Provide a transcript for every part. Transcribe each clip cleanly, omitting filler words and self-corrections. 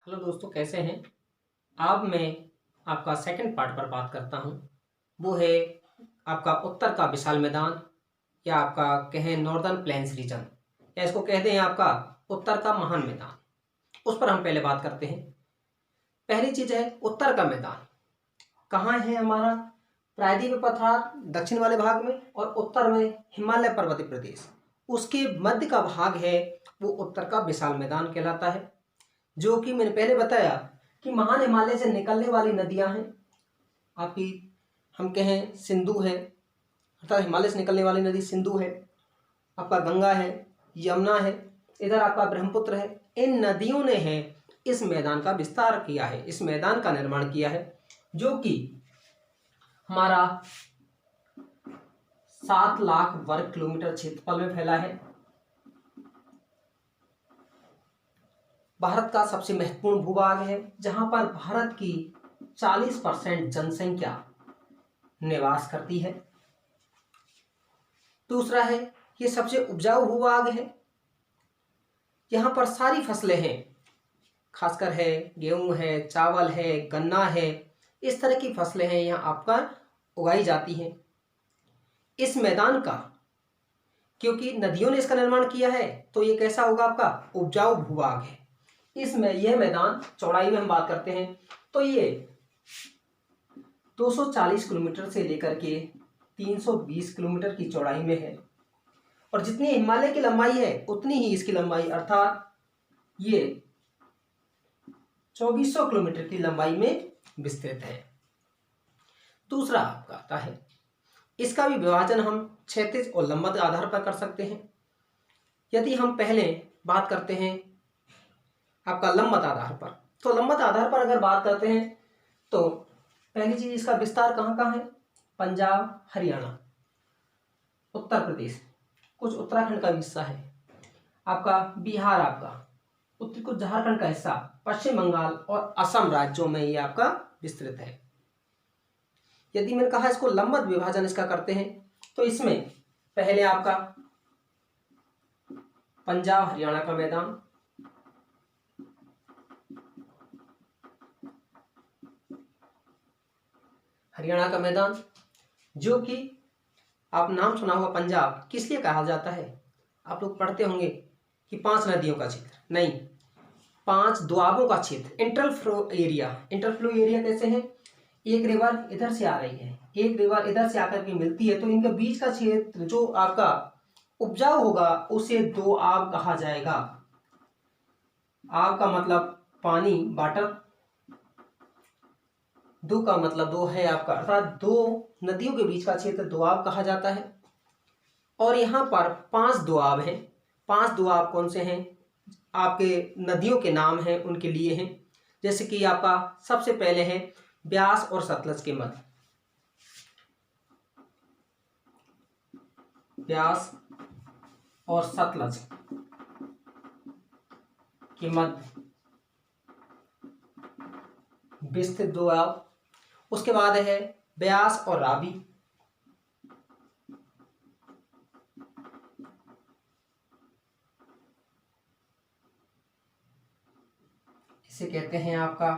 Hello दोस्तों, कैसे हैं आप। मैं आपका सेकंड पार्ट पर बात करता हूं। वो है आपका उत्तर का विशाल मैदान, या आपका कहें नॉर्दर्न प्लेन्स रीजन, या इसको कहते हैं आपका उत्तर का महान मैदान। उस पर हम पहले बात करते हैं। पहली चीज है उत्तर का मैदान कहाँ है हमारा। प्रायद्वीप पठार दक्षिण वाले भाग में, और उत्तर में हिमालय पर्वतीय प्रदेश। उसके मध्य का भाग है वो उत्तर का विशाल मैदान कहलाता है। जो कि मैंने पहले बताया कि महान हिमालय से निकलने वाली नदियां हैं आपकी, हम कहें सिंधु है, अर्थात हिमालय से निकलने वाली नदी सिंधु है, आपका गंगा है, यमुना है, इधर आपका ब्रह्मपुत्र है। इन नदियों ने है इस मैदान का विस्तार किया है, इस मैदान का निर्माण किया है, जो कि हमारा 7 लाख वर्ग किलोमीटर क्षेत्रफल में फैला है। भारत का सबसे महत्वपूर्ण भूभाग है, जहां पर भारत की 40% जनसंख्या निवास करती है। दूसरा है ये सबसे उपजाऊ भूभाग है, यहाँ पर सारी फसलें हैं, खासकर है गेहूं है, चावल है, गन्ना है, इस तरह की फसलें हैं यहाँ आपका उगाई जाती हैं। इस मैदान का क्योंकि नदियों ने इसका निर्माण किया है, तो ये कैसा होगा, आपका उपजाऊ भूभाग है। इसमें यह मैदान चौड़ाई में हम बात करते हैं तो ये 240 किलोमीटर से लेकर के 320 किलोमीटर की चौड़ाई में है, और जितनी हिमालय की लंबाई है उतनी ही इसकी लंबाई, अर्थात ये 2400 किलोमीटर की लंबाई में विस्तृत है। दूसरा आपका आता है, इसका भी विभाजन हम क्षैतिज और लंबवत आधार पर कर सकते हैं। यदि हम पहले बात करते हैं आपका लंबवत आधार पर, तो लंबवत आधार पर अगर बात करते हैं तो पहली चीज इसका विस्तार कहाँ कहाँ है। पंजाब, हरियाणा, उत्तर प्रदेश, कुछ उत्तराखंड का हिस्सा है, आपका बिहार, आपका उत्तर, कुछ झारखंड का हिस्सा, पश्चिम बंगाल और असम राज्यों में ये आपका विस्तृत है। यदि मैंने कहा इसको लंबवत विभाजन इसका करते हैं तो इसमें पहले आपका पंजाब हरियाणा का मैदान, हरियाणा का मैदान, जो कि आप नाम सुना होगा पंजाब किस लिए कहा जाता है। आप लोग पढ़ते होंगे कि 5 नदियों का क्षेत्र, नहीं, 5 दोआबों का क्षेत्र, इंटरफ्लो एरिया। इंटरफ्लो एरिया कैसे है, एक रिवर इधर से आ रही है, एक रिवर इधर से आकर के मिलती है, तो इनके बीच का क्षेत्र जो आपका उपजाऊ होगा उसे दोआब कहा जाएगा। आब का मतलब पानी, वाटर, दो का मतलब दो है आपका, अर्थात 2 नदियों के बीच का क्षेत्र दोआब कहा जाता है। और यहाँ पर 5 दोआब हैं। 5 दोआब कौन से हैं, आपके नदियों के नाम हैं उनके लिए हैं। जैसे कि आपका सबसे पहले है ब्यास और सतलज के मध्य, ब्यास और सतलज के मध्य विस्तृत दोआब। उसके बाद है ब्यास और रावी, इसे कहते हैं आपका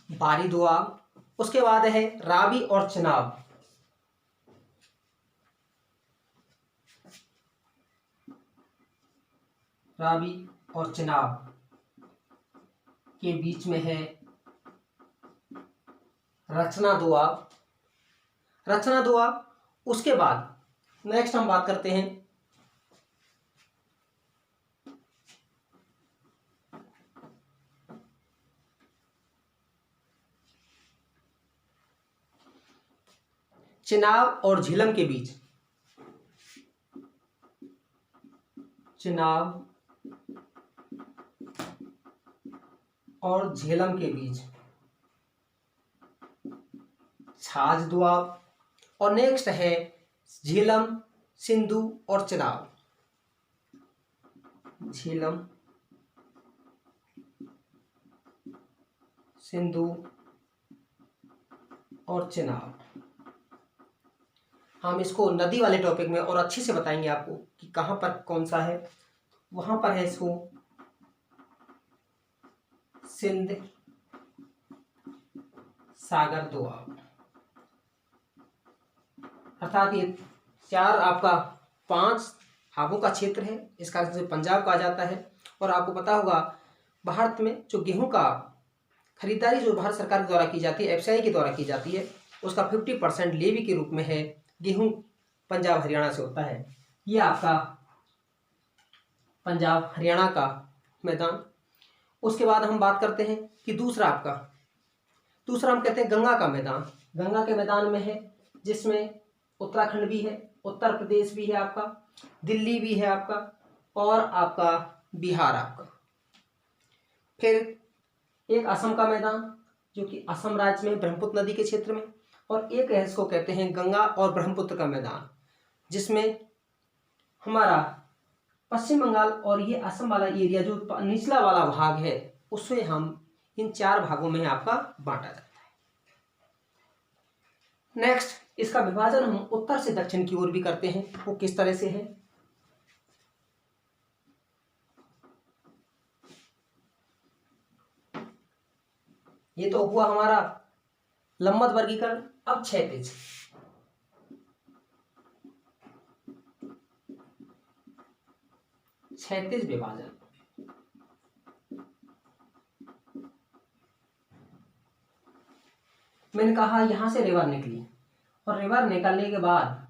बारी दोआब। उसके बाद है रावी और चिनाब, रावी और चिनाब के बीच में है रचना दोआब, रचना दोआब। उसके बाद नेक्स्ट हम बात करते हैं चिनाब और झेलम के बीच, चिनाब और झेलम के बीच छाछ दोआब। और नेक्स्ट है झेलम, सिंधु और चिनाब, झेलम, सिंधु और चिनाब। हम इसको नदी वाले टॉपिक में और अच्छे से बताएंगे आपको कि कहाँ पर कौन सा है। वहाँ पर है इसको सिंध, सागर दोआब, अर्थात ये 4 आपका 5 भागों का क्षेत्र है। इस कारण से पंजाब कहा जाता है। और आपको पता होगा भारत में जो गेहूं का खरीदारी जो भारत सरकार के द्वारा की जाती है, एफसीआई के द्वारा की जाती है, उसका 50% लेवी के रूप में है, गेहूं पंजाब हरियाणा से होता है। ये आपका पंजाब हरियाणा का मैदान। उसके बाद हम बात करते हैं कि दूसरा हम कहते हैं गंगा का मैदान। गंगा के मैदान में है, जिसमें उत्तराखंड भी है, उत्तर प्रदेश भी है आपका, दिल्ली भी है आपका, और आपका बिहार आपका। फिर एक असम का मैदान, जो कि असम राज्य में ब्रह्मपुत्र नदी के क्षेत्र में, और एक है इसको कहते हैं गंगा और ब्रह्मपुत्र का मैदान, जिसमें हमारा पश्चिम बंगाल और ये असम वाला एरिया जो निचला वाला भाग है, उसमें हम इन 4 भागों में आपका बांटा जाता है। नेक्स्ट, इसका विभाजन हम उत्तर से दक्षिण की ओर भी करते हैं। वो किस तरह से है? ये तो हुआ हमारा लंबवत वर्गीकरण। अब क्षैतिज, विभाजन। मैंने कहा यहां से रिवर निकली, और रिवर निकलने के बाद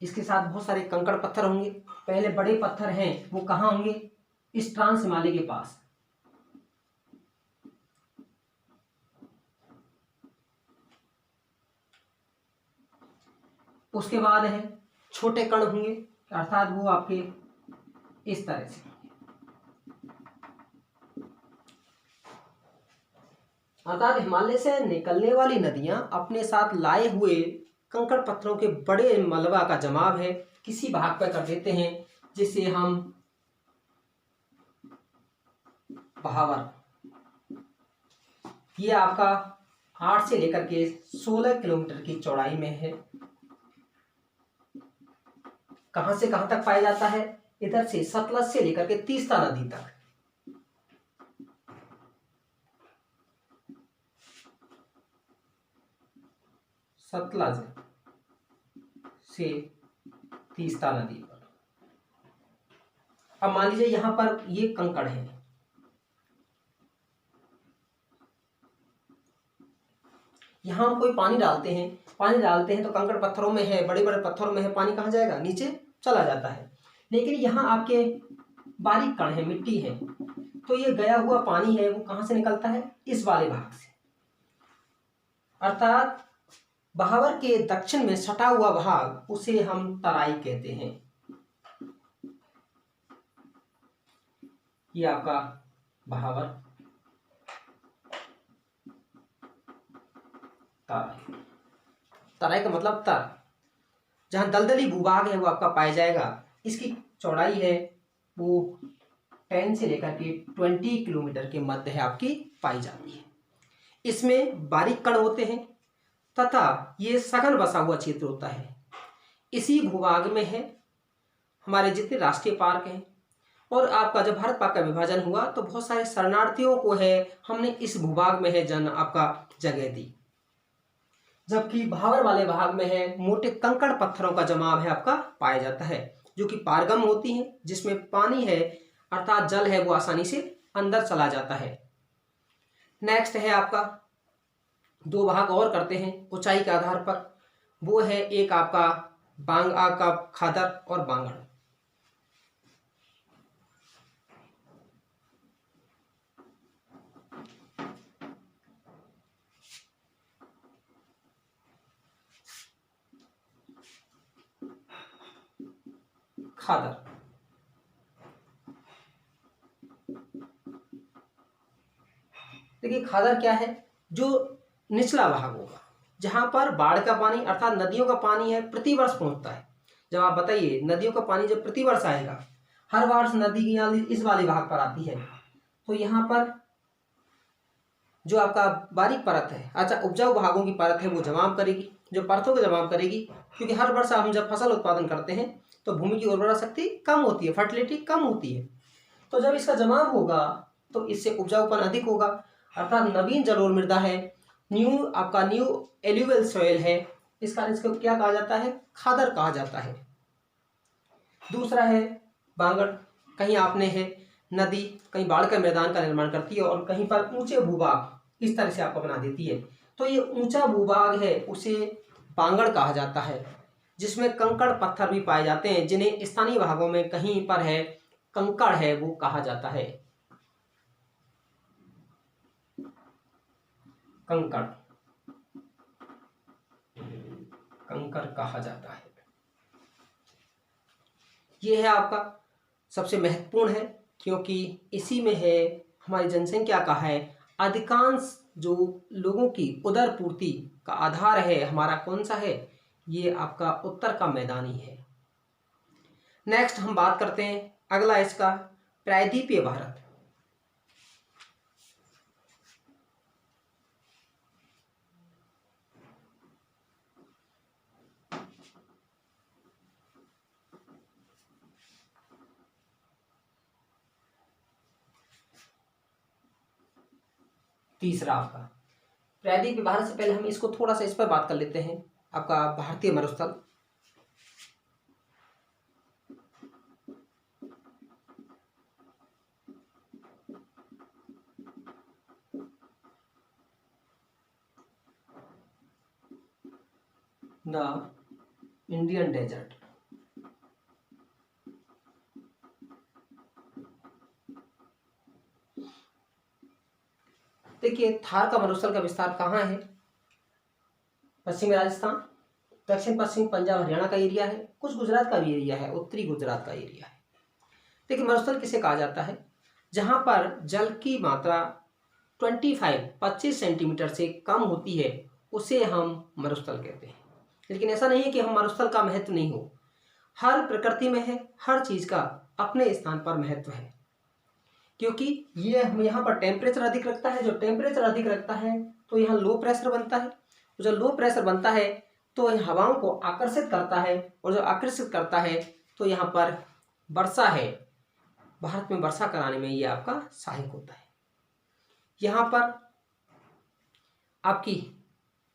इसके साथ बहुत सारे कंकड़ पत्थर होंगे। पहले बड़े पत्थर हैं वो कहाँ होंगे? इस ट्रांस हिमालय के पास। उसके बाद है छोटे कण होंगे, अर्थात वो आपके इस तरह से। अर्थात हिमालय से निकलने वाली नदियां अपने साथ लाए हुए कंकड़ पत्थरों के बड़े मलबा का जमाव है, किसी भाग पर कर देते हैं, जिसे हम बहावर। ये आपका 8 से लेकर के 16 किलोमीटर की चौड़ाई में है। कहां से कहां तक पाया जाता है? इधर से सतलज से लेकर के तीस्ता नदी तक। सतलज से तीस्ता नदी पर। अब मान लीजिए यहां पर ये कंकड़ है, यहां हम कोई पानी डालते हैं तो कंकड़ पत्थरों में है, बड़े बड़े पत्थरों में है, पानी कहां जाएगा? नीचे चला जाता है। लेकिन यहाँ आपके बारीक कण है, मिट्टी है, तो ये गया हुआ पानी है वो कहां से निकलता है? इस वाले भाग से। अर्थात बहावर के दक्षिण में सटा हुआ भाग, उसे हम तराई कहते हैं। ये आपका बहावर, तराई का मतलब तर, जहां दलदली भूभाग है वो आपका पाया जाएगा। इसकी चौड़ाई है वो 10 से लेकर के 20 किलोमीटर के मध्य है आपकी पाई जाती है। इसमें बारीक कण होते हैं तथा ये सघन बसा हुआ क्षेत्र होता है। इसी भूभाग में है हमारे जितने राष्ट्रीय पार्क हैं। और आपका जब भारत पाक का विभाजन हुआ तो बहुत सारे शरणार्थियों को है हमने इस भूभाग में है आपका जगह दी, जबकि बहावर वाले भाग में है मोटे कंकड़ पत्थरों का जमाव है आपका पाया जाता है, जो कि पारगम होती हैं, जिसमें पानी है अर्थात जल है वो आसानी से अंदर चला जाता है। नेक्स्ट है आपका 2 भाग और करते हैं ऊंचाई के आधार पर। वो है एक आपका बांगा का खादर और बांगड़। खादर देखिए, खादर क्या है? जो निचला भाग होगा, जहां पर बाढ़ का पानी अर्थात नदियों का पानी है प्रतिवर्ष पहुंचता है। जब आप बताइए नदियों का पानी जब प्रतिवर्ष आएगा, हर वर्ष नदी की नाली इस वाले भाग पर आती है, तो यहाँ पर जो आपका बारीक परत है, अच्छा उपजाऊ भागों की परत है वो जमाव करेगी, जो परतों को जमाव करेगी, क्योंकि हर वर्ष हम जब फसल उत्पादन करते हैं तो भूमि की उर्वरा शक्ति कम होती है, फर्टिलिटी कम होती है। तो जब इसका जमाव होगा तो इससे उपजाऊपन अधिक होगा, अर्थात नवीन जलोढ़ मृदा है, न्यू एल्यूवियल सॉइल है, इस कारण इसको क्या कहा जाता है, खादर कहा जाता है। दूसरा है बांगड़, कहीं आपने है नदी कहीं बाढ़ का मैदान का निर्माण करती है और कहीं पर ऊंचे भूभाग इस तरह से आपको बना देती है, तो ये ऊंचा भूभाग है उसे बांगड़ कहा जाता है, जिसमें कंकड़ पत्थर भी पाए जाते हैं, जिन्हें स्थानीय भागों में कहीं पर है कंकड़ है वो कहा जाता है, कंकड़ कंकड़ कहा जाता है। ये है आपका सबसे महत्वपूर्ण है, क्योंकि इसी में है हमारी जनसंख्या का है अधिकांश जो लोगों की उदर पूर्ति का आधार है हमारा कौन सा है, ये आपका उत्तर का मैदान ही है। नेक्स्ट हम बात करते हैं अगला इसका प्रायद्वीपीय भारत। तीसरा आपका प्रायद्वीपीय भारत से पहले हम इसको थोड़ा सा इस पर बात कर लेते हैं, आपका भारतीय मरुस्थल। द इंडियन डेजर्ट, देखिए थार का मरुस्थल का विस्तार कहाँ है, पश्चिमी राजस्थान, दक्षिण पश्चिम पंजाब हरियाणा का एरिया है, कुछ गुजरात का भी एरिया है, उत्तरी गुजरात का एरिया है। देखिए मरुस्थल किसे कहा जाता है, जहां पर जल की मात्रा 25 सेंटीमीटर से कम होती है उसे हम मरुस्थल कहते हैं। लेकिन ऐसा नहीं है कि हम मरुस्थल का महत्व नहीं हो, हर प्रकृति में है, हर चीज का अपने स्थान पर महत्व है, क्योंकि ये हम यहाँ पर टेम्परेचर अधिक रखता है, जो टेम्परेचर अधिक रखता है तो यहाँ लो प्रेशर बनता है, तो जब लो प्रेशर बनता है तो हवाओं को आकर्षित करता है, और जब आकर्षित करता है तो यहाँ पर वर्षा है, भारत में वर्षा कराने में ये आपका सहायक होता है। यहाँ पर आपकी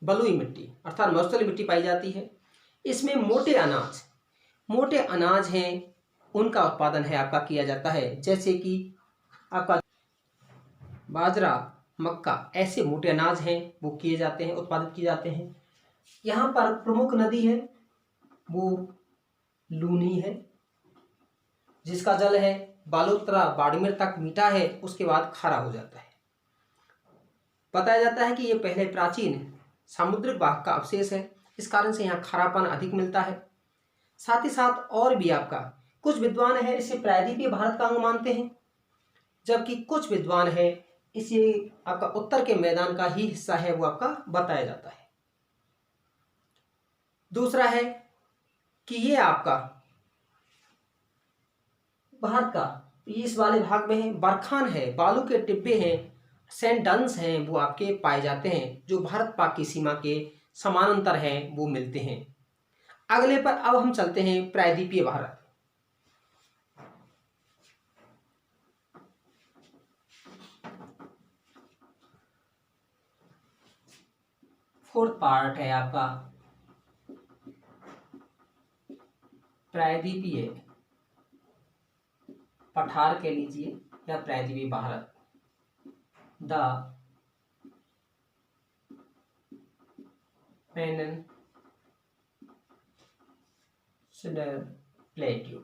बलुई मिट्टी अर्थात मरुस्थलीय मिट्टी पाई जाती है, इसमें मोटे अनाज हैं उनका उत्पादन है आपका किया जाता है, जैसे कि आपका बाजरा, मक्का, ऐसे मोटे अनाज हैं वो किए जाते हैं, उत्पादित किए जाते हैं। यहाँ पर प्रमुख नदी है वो लूनी है, जिसका जल है बालोतरा बाड़मेर तक मीठा है, उसके बाद खारा हो जाता है। बताया जाता है कि ये पहले प्राचीन सामुद्रिक वाहक का अवशेष है, इस कारण से यहाँ खारापन अधिक मिलता है। साथ ही साथ और भी आपका कुछ विद्वान है इसे प्रायद्वीपीय भारत का अंग मानते हैं, जबकि कुछ विद्वान है इसे आपका उत्तर के मैदान का ही हिस्सा है वो आपका बताया जाता है। दूसरा है कि ये आपका भारत का इस वाले भाग में है बरखान है, बालू के टिब्बे हैं, सैंड डन्स हैं वो आपके पाए जाते हैं, जो भारत पाक की सीमा के समानांतर हैं वो मिलते हैं। अगले पर अब हम चलते हैं प्रायद्वीपीय भारत। फोर्थ पार्ट है आपका प्रायद्वीपीय पठार कह लीजिए या प्रायद्वीपीय भारत, द पेनिनसुलर प्लेट्यू।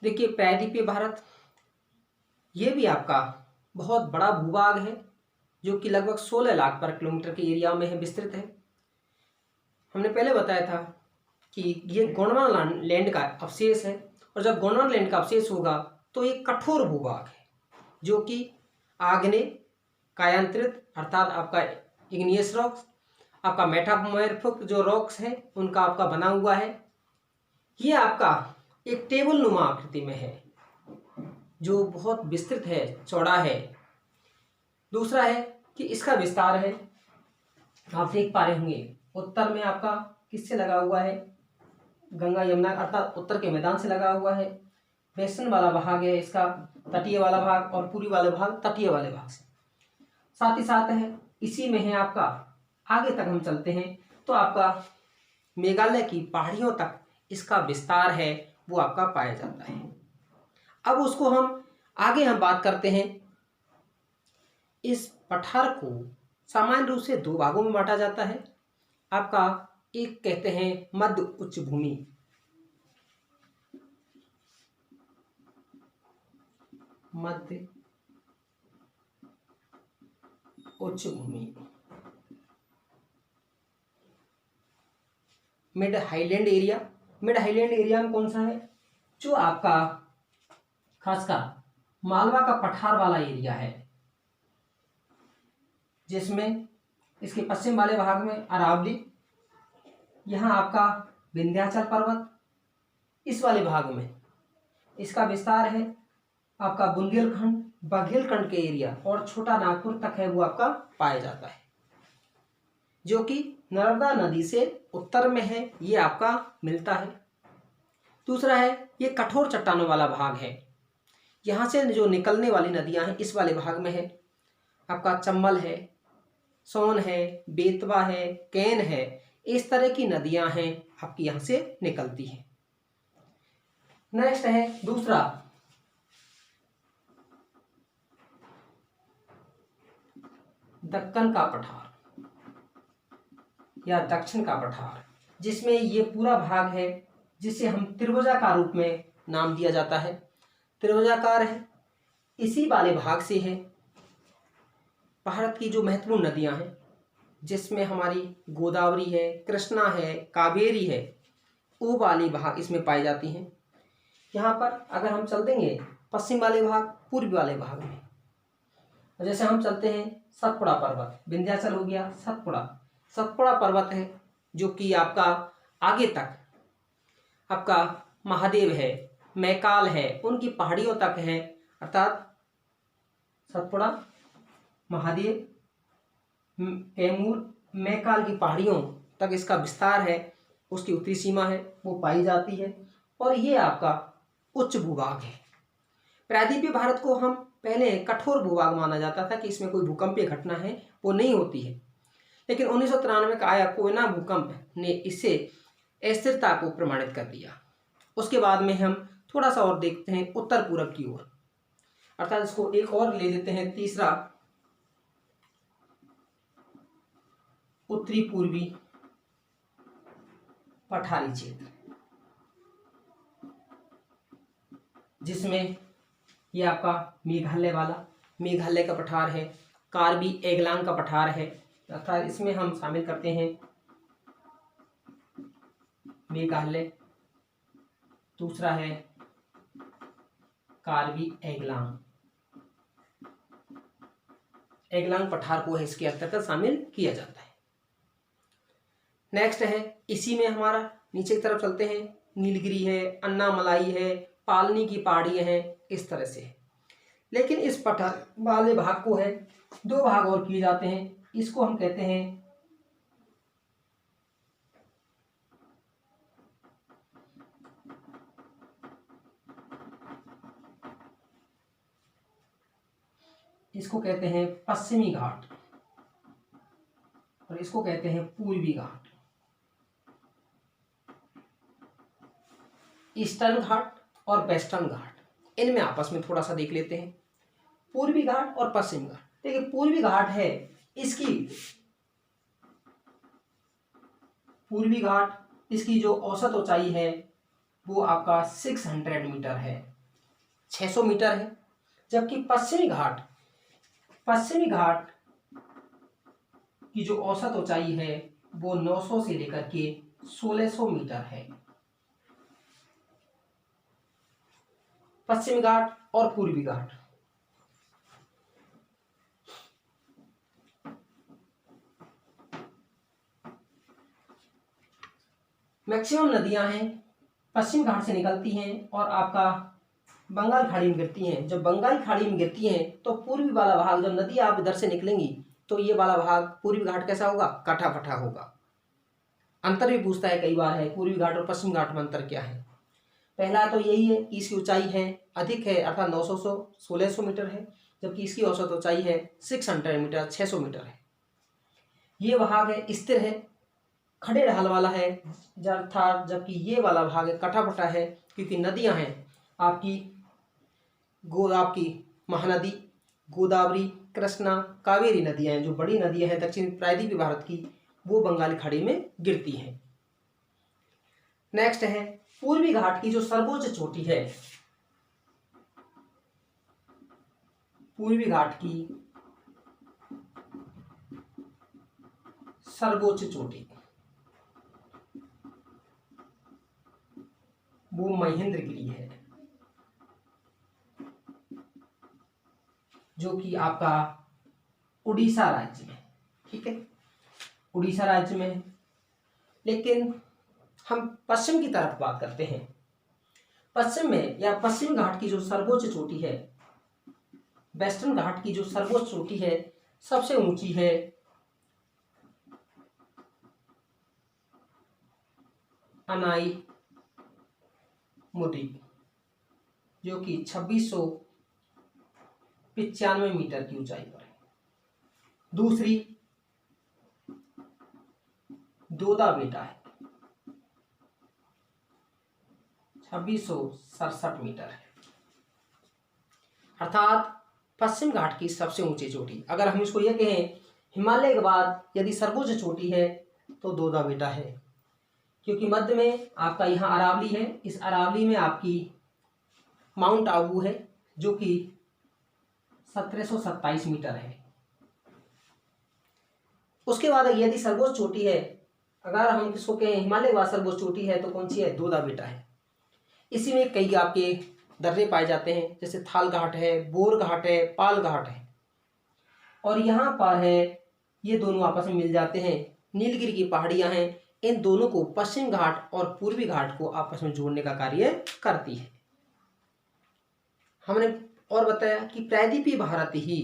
देखिए प्रायद्वीपीय भारत ये भी आपका बहुत बड़ा भूभाग है, जो कि लगभग 16 लाख पर किलोमीटर के एरिया में है, विस्तृत है। हमने पहले बताया था कि ये गोंडवाना लैंड का अवशेष है, और जब गोंडवाना लैंड का अवशेष होगा तो ये कठोर भूभाग है, जो कि आग्नेय कायांतरित अर्थात आपका इग्नियस रॉक्स, आपका मेटामॉर्फिक जो रॉक्स हैं उनका आपका बना हुआ है। ये आपका एक टेबल नुमा आकृति में है, जो बहुत विस्तृत है, चौड़ा है। दूसरा है कि इसका विस्तार है आप देख पा रहे होंगे उत्तर में आपका किससे लगा हुआ है, गंगा यमुना अर्थात उत्तर के मैदान से लगा हुआ है। वेस्टर्न वाला भाग है इसका तटीय वाला भाग, और पूर्वी वाला भाग तटीय वाले भाग से। साथ ही साथ है इसी में है आपका, आगे तक हम चलते हैं तो आपका मेघालय की पहाड़ियों तक इसका विस्तार है वो आपका पाया जाता है। अब उसको हम बात करते हैं। इस पठार को सामान्य रूप से 2 भागों में बांटा जाता है। आपका एक कहते हैं मध्य उच्च भूमि, मध्य उच्च भूमि, mid highland area. Mid highland area में कौन सा है, जो आपका खासकर मालवा का पठार वाला एरिया है, जिसमें इसके पश्चिम वाले भाग में अरावली, यहाँ आपका विंध्याचल पर्वत, इस वाले भाग में इसका विस्तार है आपका बुंदेलखंड, बघेलखंड के एरिया और छोटा नागपुर तक है वो आपका पाया जाता है, जो कि नर्मदा नदी से उत्तर में है, ये आपका मिलता है। दूसरा है ये कठोर चट्टानों वाला भाग है, यहाँ से जो निकलने वाली नदियां हैं इस वाले भाग में है आपका चंबल है, सोन है, बेतवा है, कैन है, इस तरह की नदियां हैं आपकी यहाँ से निकलती हैं। नेक्स्ट है दूसरा दक्कन का पठार या दक्षिण का पठार, जिसमें ये पूरा भाग है जिसे हम त्रिभुजाकार रूप में नाम दिया जाता है। त्रिभुजाकार है, इसी वाले भाग से है भारत की जो महत्वपूर्ण नदियां हैं, जिसमें हमारी गोदावरी है, कृष्णा है, कावेरी है, वो वाली भाग इसमें पाई जाती हैं। यहाँ पर अगर हम चल देंगे पश्चिम वाले भाग, पूर्वी वाले भाग में, जैसे हम चलते हैं सतपुड़ा पर्वत, विंध्याचल हो गया, सतपुड़ा पर्वत है जो कि आपका आगे तक आपका महादेव है, मैकाल है, उनकी पहाड़ियों तक है, अर्थात सतपुड़ा, महादेव, कैमूर, मैकाल की पहाड़ियों तक इसका विस्तार है, उसकी उत्तरी सीमा है वो पाई जाती है, और ये आपका उच्च भूभाग है। प्रायद्वीपीय भारत को हम पहले कठोर भूभाग माना जाता था कि इसमें कोई भूकंपीय घटना है वो नहीं होती है, लेकिन 1993 का आया कोयना भूकंप ने इससे अस्थिरता को प्रमाणित कर दिया। उसके बाद में हम थोड़ा सा और देखते हैं उत्तर पूरब की ओर, अर्थात इसको एक और ले लेते हैं, तीसरा उत्तरी पूर्वी पठारी क्षेत्र, जिसमें ये आपका मेघालय का पठार है, कार्बी एंगलांग का पठार है, अर्थात इसमें हम शामिल करते हैं मेघालय, दूसरा है कार्बी एंगलांग पठार को है इसके अंतर्गत शामिल किया जाता है। नेक्स्ट है इसी में हमारा नीचे की तरफ चलते हैं, नीलगिरी है, अन्नामलाई है, पालनी की पहाड़ियाँ हैं, इस तरह से। लेकिन इस पठार वाले भाग को है 2 भाग और किए जाते हैं, इसको हम कहते हैं पश्चिमी घाट और इसको कहते हैं पूर्वी घाट, ईस्टर्न घाट और वेस्टर्न घाट। इनमें आपस में थोड़ा सा देख लेते हैं, पूर्वी घाट और पश्चिमी घाट। देखिए पूर्वी घाट है, पूर्वी घाट इसकी जो औसत ऊंचाई है वो आपका 600 मीटर है, 600 मीटर है, जबकि पश्चिमी घाट की जो औसत ऊंचाई है वो 900 से लेकर के 1600 मीटर है। पश्चिमी घाट और पूर्वी घाट। मैक्सिमम नदियां हैं पश्चिम घाट से निकलती हैं और आपका बंगाल खाड़ी में गिरती हैं। जब बंगाल खाड़ी में गिरती हैं तो पूर्वी वाला भाग, जब नदी आप इधर से निकलेंगी तो ये वाला भाग पूर्वी घाट कैसा होगा, काठा पठा होगा। अंतर भी पूछता है कई बार है, पूर्वी घाट और पश्चिम घाट में अंतर क्या है। पहला तो यही है कि इसकी ऊंचाई है अधिक है, अर्थात 900 1600 मीटर है, जबकि इसकी औसत ऊंचाई है 600 मीटर 600 मीटर है। ये भाग है स्थिर है, खड़े ढाल वाला है अर्थात, जबकि ये वाला भाग है कटापटा है, क्योंकि नदियां हैं आपकी आपकी महानदी, गोदावरी, कृष्णा, कावेरी नदियां हैं, जो बड़ी नदियां हैं दक्षिण प्रायद्वीपीय भारत की, वो बंगाली खाड़ी में गिरती हैं। नेक्स्ट है पूर्वी घाट की जो सर्वोच्च चोटी है, पूर्वी घाट की सर्वोच्च चोटी वो महेंद्रगिरी है, जो कि आपका उड़ीसा राज्य में, ठीक है, उड़ीसा राज्य में। लेकिन हम पश्चिम की तरफ बात करते हैं। पश्चिम में या पश्चिम घाट की जो सर्वोच्च चोटी है, वेस्टर्न घाट की जो सर्वोच्च चोटी है, सबसे ऊंची है अनाई मुदी, जो कि 2695 मीटर की ऊंचाई पर है। दूसरी दोदा बेटा है, 2667 मीटर है, अर्थात पश्चिम घाट की सबसे ऊंची चोटी। अगर हम इसको यह कहें हिमालय के बाद यदि सर्वोच्च चोटी है तो दोदा बेटा है, क्योंकि मध्य में आपका यहाँ अरावली है, इस अरावली में आपकी माउंट आबू है, जो कि 1727 मीटर है। उसके बाद यदि सर्वोच्च चोटी है, अगर हम किसको कहें हिमालय के बाद सर्वोच्च चोटी है, तो कौन सी है, दोदा बेटा है। इसी में कई आपके दर्रे पाए जाते हैं, जैसे थाल घाट है, बोर घाट है, पाल घाट है, और यहाँ पर है ये दोनों आपस में मिल जाते हैं, नीलगिरी की पहाड़ियाँ हैं, इन दोनों को पश्चिम घाट और पूर्वी घाट को आपस में जोड़ने का कार्य करती है। हमने और बताया कि प्रायद्वीपीय भारत ही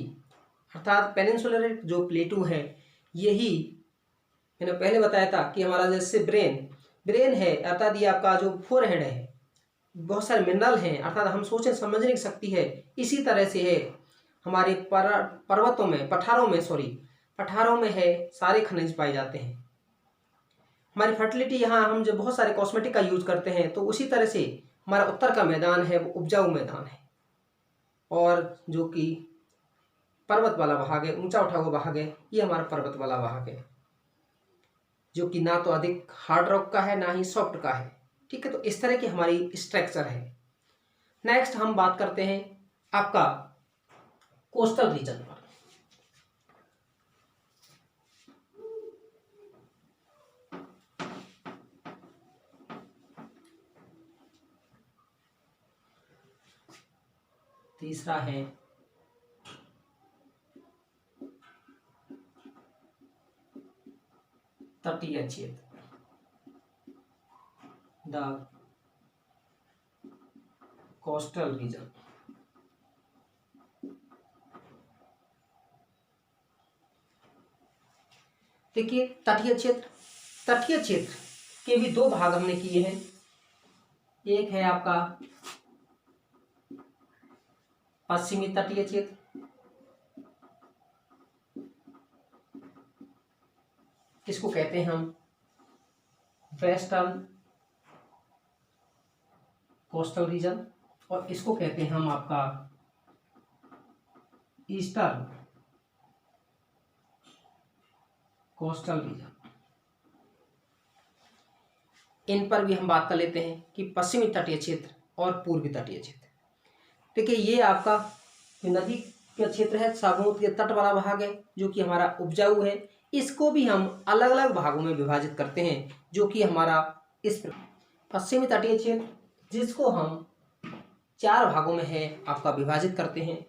अर्थात पेनिनसुलर जो प्लेटू है, यही मैंने पहले बताया था कि हमारा जैसे ब्रेन है, अर्थात ये आपका जो फोरहेड है, बहुत सारे मिनरल हैं, अर्थात हम सोचने समझने की शक्ति है। इसी तरह से है हमारे पर्वतों में पठारों में है सारे खनिज पाए जाते हैं। हमारी फर्टिलिटी यहाँ हम जो बहुत सारे कॉस्मेटिक का यूज करते हैं, तो उसी तरह से हमारा उत्तर का मैदान है वो उपजाऊ मैदान है, और जो कि पर्वत वाला भाग है, ऊंचा उठा हुआ भाग है, ये हमारा पर्वत वाला भाग है, जो कि ना तो अधिक हार्ड रॉक का है ना ही सॉफ्ट का है, ठीक है। तो इस तरह की हमारी स्ट्रक्चर है। नेक्स्ट हम बात करते हैं आपका कोस्टल रीजन पर। तीसरा है तटीय क्षेत्र, द कोस्टल रीजन। देखिए तटीय क्षेत्र के भी दो भाग हमने किए हैं। एक है आपका पश्चिमी तटीय क्षेत्र, इसको कहते हैं हम वेस्टर्न कोस्टल रीजन, और इसको कहते हैं हम आपका ईस्टर्न कोस्टल रीजन। इन पर भी हम बात कर लेते हैं कि पश्चिमी तटीय क्षेत्र और पूर्वी तटीय क्षेत्र। देखिए ये आपका जो नदी का क्षेत्र है, समुद्र के तट वाला भाग है, जो कि हमारा उपजाऊ है, इसको भी हम अलग अलग भागों में विभाजित करते हैं, जो कि हमारा इस पश्चिमी तटीय क्षेत्र, जिसको हम 4 भागों में है आपका विभाजित करते हैं।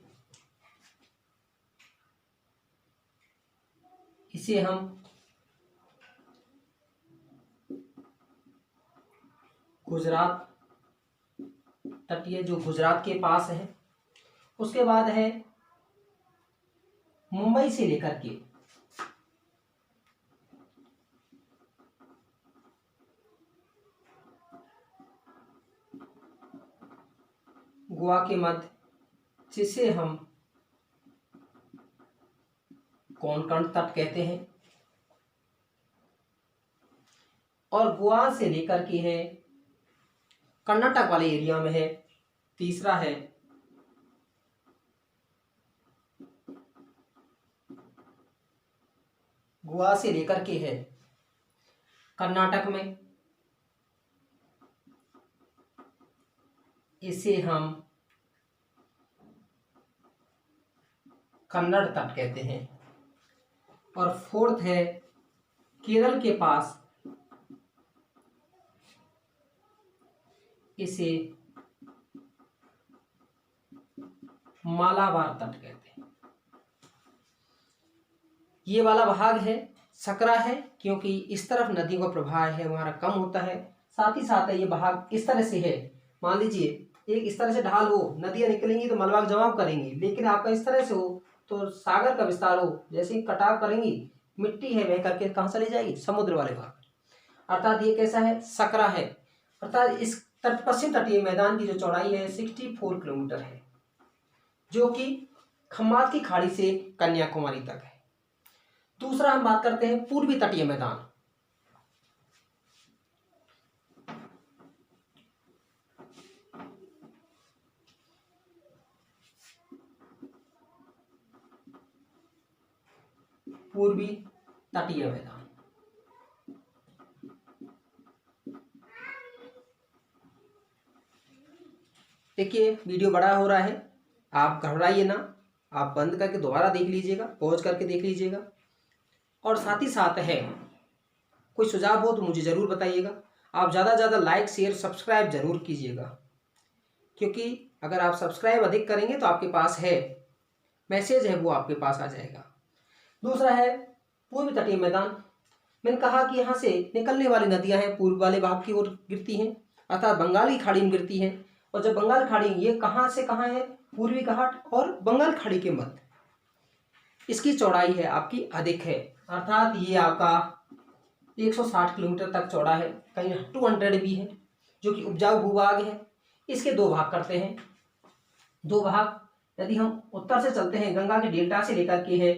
इसे हम गुजरात तटीय, जो गुजरात के पास है, उसके बाद है मुंबई से लेकर के गोवा के मध्य, जिसे हम कोंकण तट कहते हैं, और गोवा से लेकर के है कर्नाटक वाले एरिया में है। तीसरा है गोवा से लेकर के है कर्नाटक में, इसे हम कन्नड़ तट कहते हैं। और फोर्थ है केरल के पास, इसे मालाबार तट कहते हैं। ये वाला भाग है सकरा है, क्योंकि इस तरफ नदियों का प्रवाह है हमारा कम होता है। साथ ही साथ ये भाग इस तरह से है, मान लीजिए एक इस तरह से ढाल हो, नदियां निकलेंगी तो मलबा जमाव करेंगी, लेकिन आपका इस तरह से हो तो सागर का विस्तार हो, जैसे ही कटाव करेंगी मिट्टी है वह करके कहाँ चली जाएगी, समुद्र वाले भाग। अर्थात ये कैसा है, सकरा है। अर्थात इस पश्चिम तटीय मैदान की जो चौड़ाई है 64 किलोमीटर है, जो कि खम्बात की खाड़ी से कन्याकुमारी तक है। दूसरा हम बात करते हैं पूर्वी तटीय मैदान। पूर्वी तटीय मैदान, देखिए वीडियो बड़ा हो रहा है, आप घबराइए ना, आप बंद करके दोबारा देख लीजिएगा, पॉज करके देख लीजिएगा। और साथ ही साथ है कोई सुझाव हो तो मुझे ज़रूर बताइएगा। आप ज़्यादा से ज़्यादा लाइक शेयर सब्सक्राइब जरूर कीजिएगा, क्योंकि अगर आप सब्सक्राइब अधिक करेंगे तो आपके पास है मैसेज है वो आपके पास आ जाएगा। दूसरा है पूर्वी तटीय मैदान। मैंने कहा कि यहाँ से निकलने वाली नदियाँ हैं पूर्व वाले भाग की ओर गिरती हैं, अर्थात बंगाली खाड़ी में गिरती हैं। और जब बंगाल खाड़ी, ये कहाँ से कहाँ है, पूर्वी घाट और बंगाल खाड़ी के मध्य, इसकी चौड़ाई है आपकी अधिक है। अर्थात ये आपका 160 किलोमीटर तक चौड़ा है, कहीं 200 भी है, जो कि उपजाऊ भूभाग है। इसके दो भाग करते हैं, दो भाग। यदि हम उत्तर से चलते हैं, गंगा के डेल्टा से लेकर के है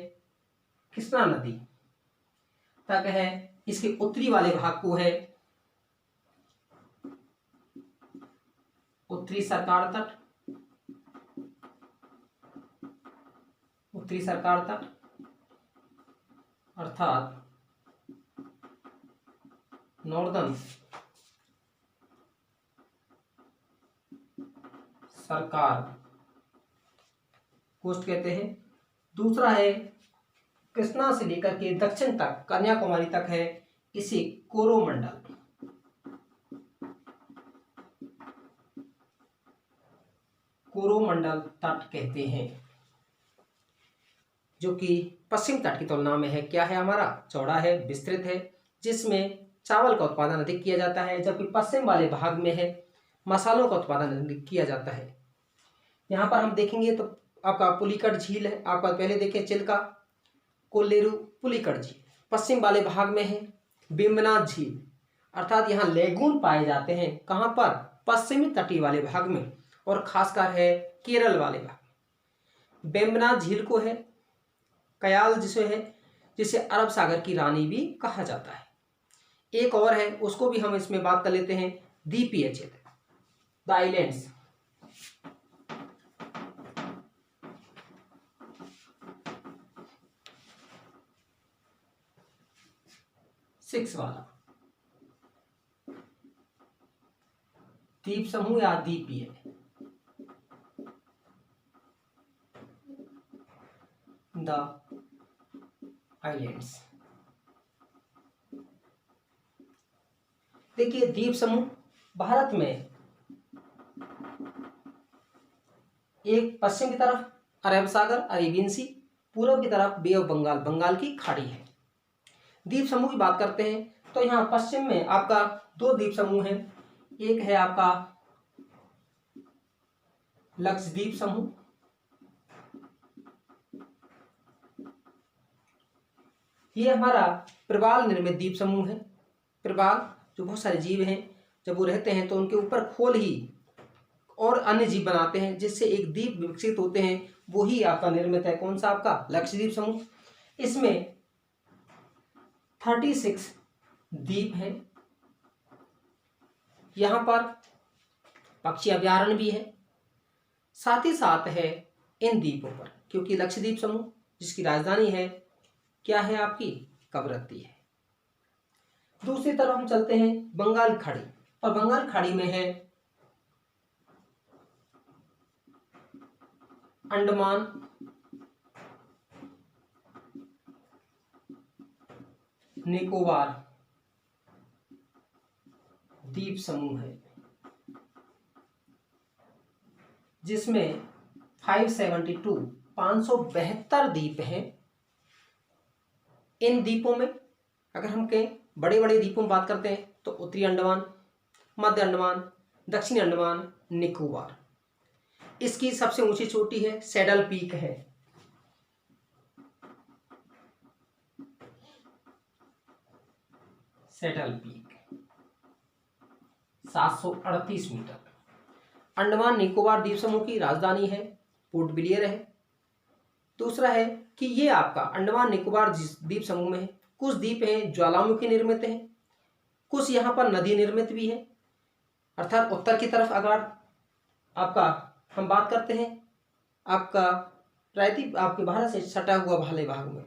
कृष्णा नदी तक है, इसके उत्तरी वाले भाग को है उत्तरी सरकार तट, उत्तरी सरकार तट, अर्थात नॉर्दर्न सरकार कोस्ट कहते हैं। दूसरा है कृष्णा से लेकर के दक्षिण तक कन्याकुमारी तक है, इसे कोरोमंडल, कोरोमंडल तट कहते हैं, जो कि पश्चिम तट की तुलना में है क्या है, हमारा चौड़ा है, विस्तृत है, जिसमें चावल का उत्पादन अधिक किया जाता है, जबकि पश्चिम वाले भाग में है मसालों का उत्पादन अधिक किया जाता है। यहाँ पर हम देखेंगे तो आपका पुलिकट झील है, आपका पहले देखें चिल्का, कोल्लेरू, पुलिकट झील। पश्चिम वाले भाग में है बेम्बनाथ झील, अर्थात यहाँ लेगून पाए जाते हैं, कहाँ पर, पश्चिमी तटीय वाले भाग में, और खासकर है केरल वाले भाग। बेम्बनाथ झील को है कयाल जिसे अरब सागर की रानी भी कहा जाता है। एक और है, उसको भी हम इसमें बात कर लेते हैं, द्वीपीय क्षेत्र, द आइलैंड्स। सिक्स वाला द्वीप समूह या द्वीपीय, द आइलैंड्स। देखिए द्वीप समूह भारत में एक पश्चिम की तरफ अरब सागर अरेबियन सी, पूर्व की तरफ बे ऑफ बंगाल, बंगाल की खाड़ी है। द्वीप समूह की बात करते हैं तो यहाँ पश्चिम में आपका दो द्वीप समूह हैं, एक है आपका लक्षद्वीप समूह, ये हमारा प्रवाल निर्मित द्वीप समूह है। प्रवाल जो बहुत सारे जीव हैं, जब वो रहते हैं तो उनके ऊपर और अन्य जीव बनाते हैं, जिससे एक द्वीप विकसित होते हैं, वही आपका निर्मित है। कौन सा? आपका लक्षद्वीप समूह। इसमें 36 द्वीप हैं। यहाँ पर पक्षी अभयारण्य भी है। साथ ही साथ है इन द्वीपों पर, क्योंकि लक्षद्वीप समूह जिसकी राजधानी है क्या है? आपकी कवरत्ती है। दूसरी तरफ हम चलते हैं बंगाल खाड़ी, और बंगाल खाड़ी में है अंडमान निकोबार द्वीप समूह है, जिसमें 572 द्वीप हैं। इन द्वीपों में अगर हम कहें बड़े बड़े द्वीपों में बात करते हैं तो उत्तरी अंडमान, मध्य अंडमान, दक्षिणी अंडमान, निकोबार। इसकी सबसे ऊंची चोटी है सैडल पीक है। Saddle peak 738 metre. Andaman Nicobar द्वीप समूह की राजधानी है पोर्ट ब्लेयर है। दूसरा है कि ये आपका अंडमान निकोबार द्वीप समूह में है, कुछ द्वीप हैं ज्वालामुखी निर्मित हैं, कुछ यहाँ पर नदी निर्मित भी है। अर्थात उत्तर की तरफ अगर आपका हम बात करते हैं आपका प्रायद्वीप आपके भारत से सटा हुआ भाले भाग में।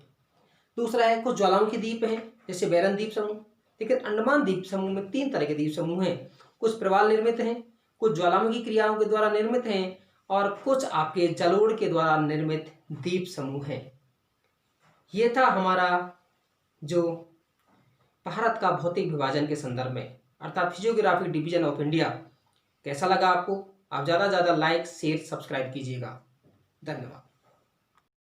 दूसरा है कुछ ज्वालामुखी द्वीप हैं जैसे बैरन द्वीप समूह। लेकिन अंडमान द्वीप समूह में 3 तरह के द्वीप समूह हैं, कुछ प्रवाल निर्मित हैं, कुछ ज्वालामुखी क्रियाओं के द्वारा निर्मित हैं, और कुछ आपके जलोढ़ के द्वारा निर्मित द्वीप समूह हैं। ये था हमारा जो भारत का भौतिक विभाजन के संदर्भ में अर्थात फिजियोग्राफिक डिवीजन ऑफ इंडिया। कैसा लगा आपको? आप ज़्यादा से ज़्यादा लाइक शेयर सब्सक्राइब कीजिएगा। धन्यवाद।